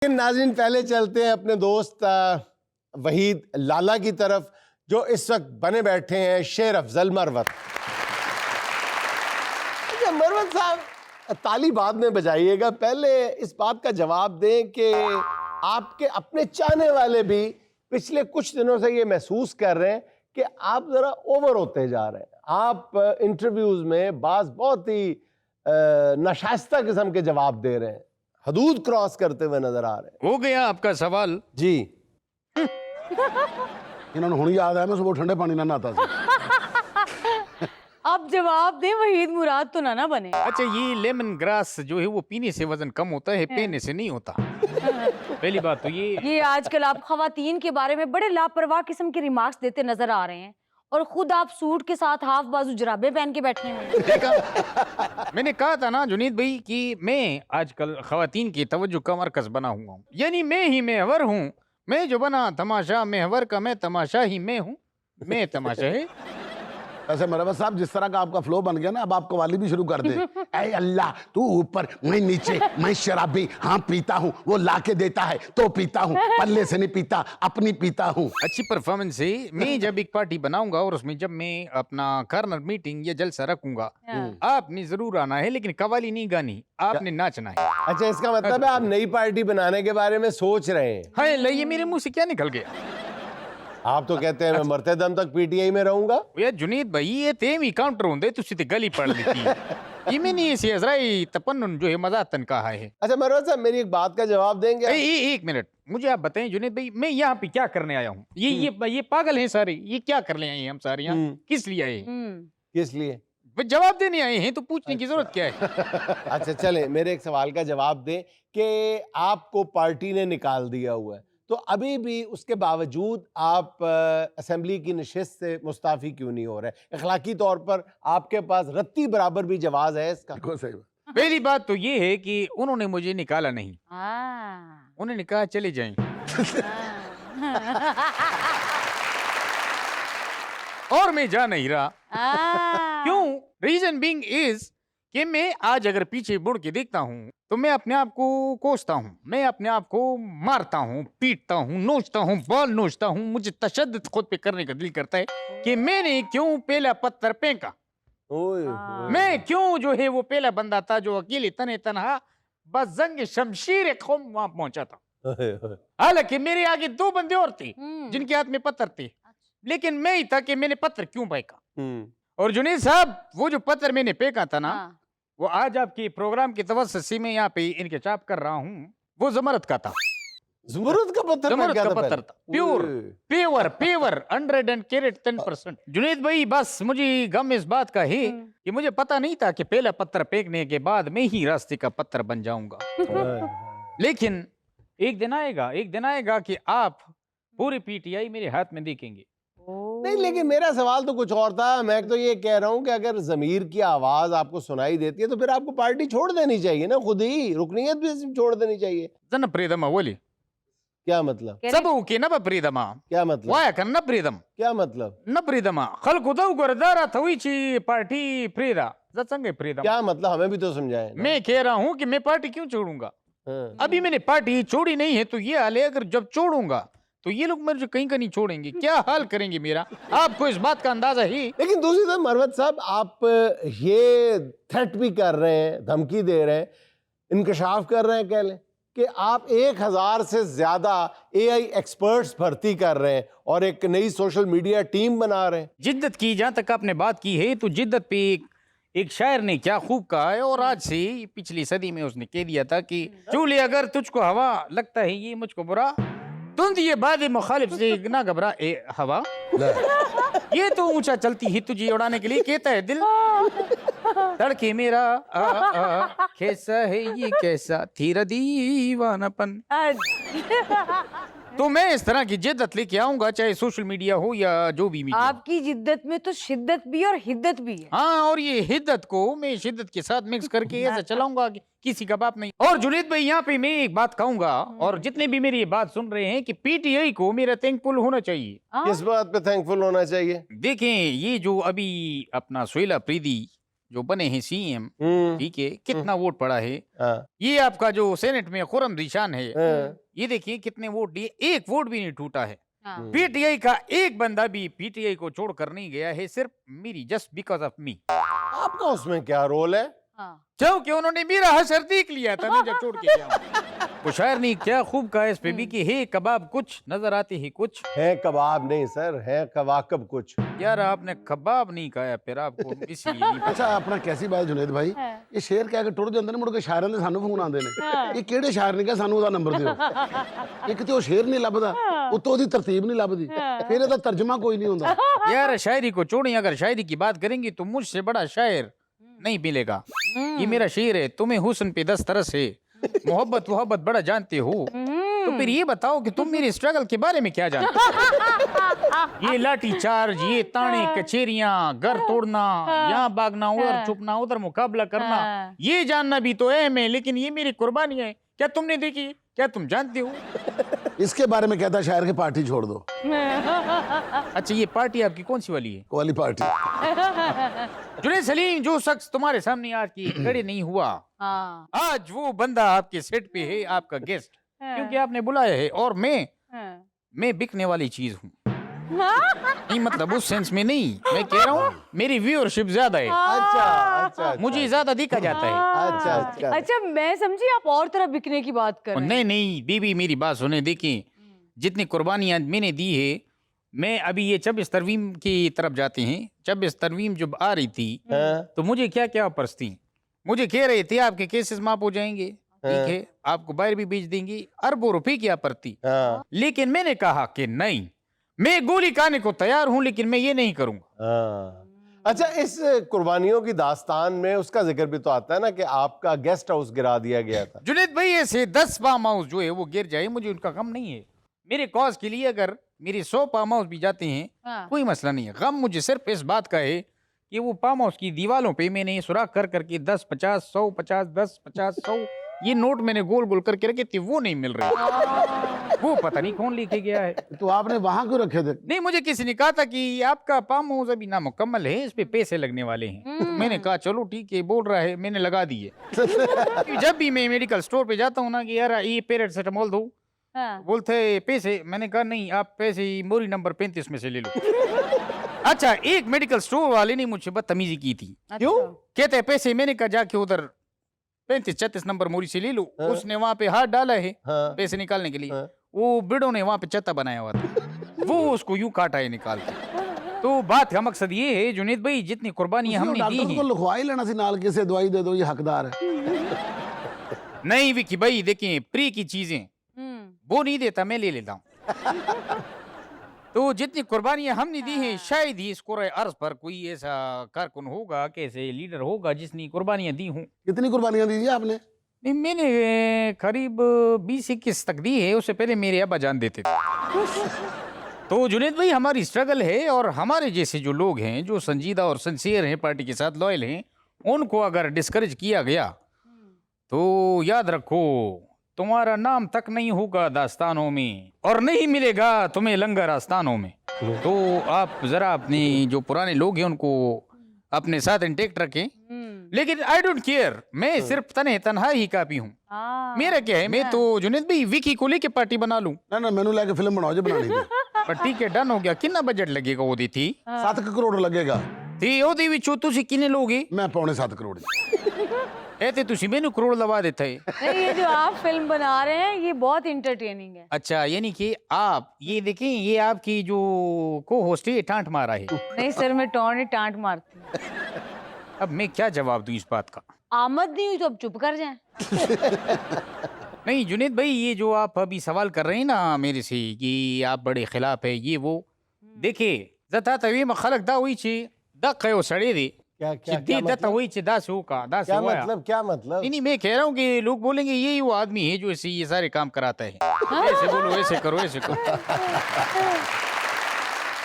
नाज़रीन, पहले चलते हैं अपने दोस्त वहीद लाला की तरफ, जो इस वक्त बने बैठे हैं शेर अफजल मरवत। अच्छा मरवत साहब, ताली बाद में बजाइएगा, पहले इस बात का जवाब दें कि आपके अपने चाहने वाले भी पिछले कुछ दिनों से ये महसूस कर रहे हैं कि आप जरा ओवर होते जा रहे हैं। आप इंटरव्यूज में बहुत ही नाशाइस्ता किस्म के जवाब दे रहे हैं, हदूद क्रॉस करते हुए नजर आ रहे हैं। हो गया आपका सवाल जी। इन्होंने हुण याद आया, मैं सुबह ठंडे पानी ना नहाता था। आप जवाब दें, वहीद मुराद तो ना बने। अच्छा, ये लेमन ग्रास जो है वो पीने से वजन कम होता है, पीने से नहीं होता। पहली बात तो ये आजकल आप खवातीन के बारे में बड़े लापरवाह किस्म के रिमार्क्स देते नजर आ रहे हैं और खुद आप सूट के साथ हाफ बाजू जुराबे पहन के बैठे हैं। मैंने कहा था ना जुनीद भाई कि मैं आजकल खवातीन की तवज्जो का मरकज बना हुआ हूँ, यानी मैं ही महवर हूँ। मैं जो बना तमाशा महवर का, मैं तमाशा ही मैं हूँ, मैं तमाशा है। वैसे मरवत साहब, जिस तरह का आपका फ्लो बन गया ना, अब आप कवाली भी शुरू कर दे। ऐ अल्लाह, तू ऊपर मैं नीचे, मैं शराबी, हाँ पीता हूँ, वो लाके देता है तो पीता हूँ, पल्ले से नहीं पीता, अपनी पीता हूँ। अच्छी परफॉर्मेंस है। मैं जब एक पार्टी बनाऊंगा और उसमें जब मैं अपना कार्नर मीटिंग या जलसा रखूंगा, आपने जरूर आना है, लेकिन कवाली नहीं गानी, आपने नाचना है। अच्छा, इसका मतलब है आप नई पार्टी बनाने के बारे में सोच रहे हैं? हाय अल्लाह, ये मेरे मुंह से क्या निकल गया? आप तो कहते हैं मैं मरते दम तक पीटीआई में रहूंगा। यार जुनीद भाई, ये तेम ही काउंटर होंदे, तुसी ते गली पड़ लेती। ये मैंने ऐसे अजराई तपन्नुन जो है मजातन कहा है। अच्छा मरवत साहब, मेरी एक बात का जवाब देंगे आप? एक मिनट, मुझे आप बताएं जुनीद भाई, मैं यहाँ पे क्या करने आया हूँ? ये पागल हैं सारे, ये क्या करने आए हैं हम सारे यहाँ? किस लिए आए हैं? किस लिए? जवाब देने आए हैं तो पूछने की जरूरत क्या है? अच्छा चले, मेरे एक सवाल का जवाब दें कि आपको पार्टी ने निकाल दिया हुआ है, तो अभी भी उसके बावजूद आप असेंबली की नशिस्त से मुस्ताफी क्यों नहीं हो रहे? अखलाकी तौर पर आपके पास रत्ती बराबर भी जवाब है इसका? सही बात। पहली बात तो ये है कि उन्होंने मुझे निकाला नहीं, उन्होंने कहा चले जाएं। और मैं जा नहीं रहा। क्यों? रीजन बीइंग इज कि मैं आज अगर पीछे मुड़ के देखता हूँ तो मैं अपने आप को कोसता हूँ, मैं अपने आप को मारता हूँ, पीटता हूँ, नोचता हूँ, बाल नोचता हूँ। मुझे तशद्दुद खुद पे करने का दिल करता है कि मैंने क्यों पहला पत्थर फेंका। मैं क्यों जो है वो पहला बंदा था जो अकेले तने तनहा बस जंग शमशीर कौम वहां पहुंचा था। हालांकि मेरे आगे दो बंदे और थे जिनके हाथ में पत्थर थे, लेकिन मैं ही था कि मैंने पत्थर क्यों फेंका। और जुनीद साहब, वो जो पत्थर मैंने फेंका था ना, वो आज आपके प्रोग्राम की तवज्जो में यहाँ पे इनके चाप कर रहा हूँ, वो जमरत का था। ज़मरुद का पत्थर? जमरत का पत्थर था, प्योर 110% जुनीद भाई, बस मुझे गम इस बात का है कि मुझे पता नहीं था कि पहला पत्थर फेंकने के बाद मैं ही रास्ते का पत्थर बन जाऊंगा। लेकिन एक दिन आएगा कि आप पूरी पीटीआई मेरे हाथ में देखेंगे। नहीं, लेकिन मेरा सवाल तो कुछ और था। मैं तो ये कह रहा हूँ कि अगर ज़मीर की आवाज आपको सुनाई देती है तो फिर आपको पार्टी छोड़ देनी चाहिए ना, खुद ही रुकनीयत भी छोड़ देनी चाहिए। जन प्रीदम बोली क्या मतलब? सबू के नब प्रीदमा क्या मतलब? वाया कर न प्रीदम क्या मतलब? न प्रीदमा खल खुदाऊ गुरदारा थवी ची पार्टी प्रीदा जचंगे प्रीदम। क्या मतलब, हमें भी तो समझाएं ना। मैं कह रहा हूँ कि मैं पार्टी क्यों छोड़ूंगा? अभी मैंने पार्टी छोड़ी नहीं है, तो ये हाल है। अगर जब छोड़ूंगा तो ये लोग मुझे कहीं का नहीं छोड़ेंगे, क्या हाल करेंगे मेरा, आपको इस बात का अंदाजा ही। लेकिन दूसरी तरफ मरवत साहब, आप ये थ्रेट भी कर रहे हैं, धमकी दे रहे हैं, इंकशाफ कर रहे हैं, कह लें कि आप 1000 से ज्यादा AI एक्सपर्ट्स भर्ती कर रहे हैं और एक नई सोशल मीडिया टीम बना रहे हैं। जिद्दत की, जहां तक आपने बात की है, तो जिद्दत पे एक शायर ने क्या खूब कहा है, और आज से पिछली सदी में उसने कह दिया था कि चूली अगर तुझको हवा लगता है ये मुझको बुरा, तुम ये बाद मुखालिफ से ना घबरा ए हवा, ये तो ऊंचा चलती है तुझे उड़ाने के लिए, कहता है दिल तड़के मेरा कैसा है ये, कैसा तेरा दीवानापन। तो मैं इस तरह की जिद्दत लेके आऊंगा, चाहे सोशल मीडिया हो या जो भी मीडिया। आपकी जिद्दत में तो शिद्दत भी और हिद्दत भी है। हाँ, और ये हिद्दत को मैं शिद्दत के साथ मिक्स करके ऐसा चलाऊंगा कि किसी का बाप नहीं। और जुनीद भाई, यहाँ पे मैं एक बात कहूंगा, और जितने भी मेरी ये बात सुन रहे हैं, कि पीटीआई को मेरा थैंकफुल होना चाहिए। किस बात पे थैंकफुल होना चाहिए? देखें, ये जो अभी अपना सोहेल अफरीदी जो बने हैं सीएम, हम्म, ठीक है, कितना वोट पड़ा है। हाँ, ये आपका जो सेनेट में खुर्रम रिशान है, हाँ, ये देखिए कितने वोट दिए, एक वोट भी नहीं टूटा है। हाँ। पीटीआई का एक बंदा भी पीटीआई को छोड़कर नहीं गया है, सिर्फ मेरी, जस्ट बिकॉज ऑफ मी। आपका उसमें क्या रोल है? हाँ। क्योंकि उन्होंने मेरा हशर देख लिया था, मैं जब छोड़ के गया हूं। वो शायर ने क्या खूब कहा इस पे भी कि हे कबाब कुछ नजर आते ही कुछ। है कबाब नहीं सर, है कवाकब कुछ। यार आपने कबाब नहीं कहा, फिर आपको इसलिए नहीं पता। अच्छा अपना कैसी बात जुनेद भाई, ये शेर कह के टुर ਜਾਂਦੇ ਨੇ ਮੁੜ ਕੇ ਸ਼ਾਇਰਾਂ ਦੇ ਸਾਨੂੰ ਫੋਨ ਆਉਂਦੇ ਨੇ ਇਹ ਕਿਹੜੇ ਸ਼ਾਇਰ ਨੇ ਕਿਹਾ ਸਾਨੂੰ ਉਹਦਾ ਨੰਬਰ ਦਿਓ ਇੱਕ ਤੇ ਉਹ ਸ਼ੇਰ ਨਹੀਂ ਲੱਭਦਾ ਉੱਤੋਂ ਉਹਦੀ ਤਰਤੀਬ ਨਹੀਂ ਲੱਭਦੀ ਫਿਰ ਇਹਦਾ ਤਰਜਮਾ ਕੋਈ ਨਹੀਂ ਹੁੰਦਾ यार शायरी को छोड़िए, अगर शायरी की बात करेंगे तो मुझसे बड़ा शायर नहीं मिलेगा। ये मेरा शेर है, तुम्हें हुस्न पे 10 तरस है, मोहब्बत बड़ा जानते हो, तो फिर ये बताओ कि तुम मेरे स्ट्रगल के बारे में क्या जानते हो? ये लाठी चार्ज, ये ताने कचेरियां, घर तोड़ना, यहाँ भागना, उधर छुपना, उधर मुकाबला करना, ये जानना भी तो अहम है, लेकिन ये मेरी कुर्बानी है। क्या तुमने देखी? क्या तुम जानते हो? इसके बारे में कहता शायर की पार्टी छोड़ दो अच्छा ये पार्टी आपकी कौन सी वाली है? वाली पार्टी जुनैद सलीम, जो शख्स तुम्हारे सामने आज की खड़े नहीं हुआ, हाँ। आज वो बंदा आपके सेट पे है, आपका गेस्ट, क्योंकि आपने बुलाया है। और मैं बिकने वाली चीज हूँ। नहीं मतलब उस सेंस में नहीं, मैं कह रहा हूँ मेरी व्यूअरशिप ज्यादा है, अच्छा अच्छा, मुझे ज्यादा देखा जाता है। अच्छा अच्छा अच्छा मैं समझी आप और तरह बिकने की बात कर और रहे हैं। नहीं बीबी मेरी बात सुने, देखिए जितनी कुर्बानियां मैंने दी है, मैं अभी ये 26 तरवीम की तरफ जाते हैं, 26 तरवीम जब आ रही थी हाँ, तो मुझे क्या क्या ऑफर्स थी, मुझे कह रहे थे आपके केसेस माफ हो जाएंगे, ठीक है, आपको बाहर भी भेज देंगे, अरबों रुपए की ऑफर थी। हाँ, लेकिन मैंने कहा कि नहीं, मैं गोली खाने को तैयार हूं, लेकिन मैं ये नहीं करूंगा। हाँ। अच्छा, इस कुर्बानियों की दास्तान में उसका जिक्र भी तो आता है ना कि आपका गेस्ट हाउस गिरा दिया गया था। जुनैद भाई ऐसे 10 फार्म हाउस जो है वो गिर जाए, मुझे उनका गम नहीं है। मेरे कॉज के लिए अगर मेरे 100 फार्म हाउस भी जाते हैं, हाँ। कोई मसला नहीं है। गम मुझे सिर्फ इस बात का है कि वो फार्म हाउस की दीवारों पे मैंने सुराख कर करके 10 50 100 50 10 50 100 ये नोट मैंने गोल गोल करके रखे थे, वो नहीं मिल रहे। वो पता नहीं कौन लेके गया है। तो आपने वहां क्यों रखे थे? नहीं, मुझे किसी ने कहा था कि आपका फार्म हाउस अभी ना मुकम्मल है, इस पे पैसे लगने वाले हैं। तो मैंने कहा चलो ठीक है, बोल रहा है, मैंने लगा दिए। जब भी मैं मेडिकल स्टोर पे जाता हूँ ना कि यार ये पैरासिटामोल दो, हाँ। बोलते पैसे, मैंने कहा नहीं, आप पैसे मोरी नंबर 35 में से ले लो। अच्छा, एक मेडिकल स्टोर वाले ने मुझसे बदतमीजी की थी। क्यों? कहते हैं पैसे, मैंने कहा जाके उधर 35 36 नंबर मोरी से ले लो। हाँ। उसने वहां पे हाथ डाला है हाँ, पैसे निकालने के लिए, हाँ। वो बिड़ों ने वहां पे चत्ता बनाया हुआ था, वो उसको यूं काटा है निकाल के। तो बात का मकसद ये है जुनैद भाई, जितनी कुर्बानियां हमने दी डॉक्टर को हैं, लिखवा ही लेना सी नाल किसे दवाई दे दो, ये हकदार है। नहीं विकी भाई, देखें प्री की चीजें हम्म। वो नहीं देता, मैं ले लेता हूँ। तो जितनी कुर्बानियां हमने दी हैं, शायद ही इस कुरे अर्ज पर कोई ऐसा कारकुन होगा, कैसे लीडर होगा जिसने कुर्बानियां दी हों। कितनी कुर्बानियां दी आपने? नहीं, मैंने करीब 20-21 तक दी है, उससे पहले मेरे अब्बा जान देते थे। तो जुनैद भाई, हमारी स्ट्रगल है, और हमारे जैसे जो लोग हैं, जो संजीदा और सिंसियर हैं, पार्टी के साथ लॉयल हैं, उनको अगर डिस्करेज किया गया तो याद रखो तुम्हारा नाम तक नहीं होगा दास्तानों में, और नहीं मिलेगा तुम्हें लंगर आस्थानों में। तो आप जरा अपने जो पुराने लोग हैं उनको अपने साथ इंटेक्ट रखें। लेकिन आई डोंट केयर, मैं सिर्फ तन्हा ही काफी हूँ। हाँ। मेरा क्या है, मैं तो जुनैद भाई विकी को लेके पार्टी बना लूं। ना ना मैनू लेके फिल्म बनाओ जो बनानी थी। पर ठीक है, डन हो गया। कितना बजट लगेगा ओदी थी? 7 करोड़ लगेगा। ती ओदी विचों तुसी किन्ने लोगे? मैं 7.25 करोड़। ऐते तुसी मैनू करोड़ लवा देते है। नहीं, ये जो आप फिल्म बना रहे हैं ये बहुत इंटरटेनिंग है। अच्छा, यानी कि आप ये देखें, ये आपकी जो को होस्ट है टांट मारा है। नहीं सर, मैं टोन टांट मारती हूँ। अब मैं क्या जवाब दूं इस बात का? आमद नहीं हुई तो अब चुप कर जाएं। नहीं जुनैद भाई, ये जो आप अभी सवाल कर रहे हैं ना मेरे से कि आप बड़े खिलाफ है ये वो, देखिए जता तवी में खलक दा हुई छी दक है वो सड़े दे क्या क्या दी क्या दता मतलब? हुई छी दास हो का दास क्या हुआ। मतलब, क्या मतलब? नहीं, मैं कह रहा हूँ कि लोग बोलेंगे यही वो आदमी है जो ऐसे ये सारे काम कराता है, ऐसे बोलो, ऐसे करो, ऐसे करो।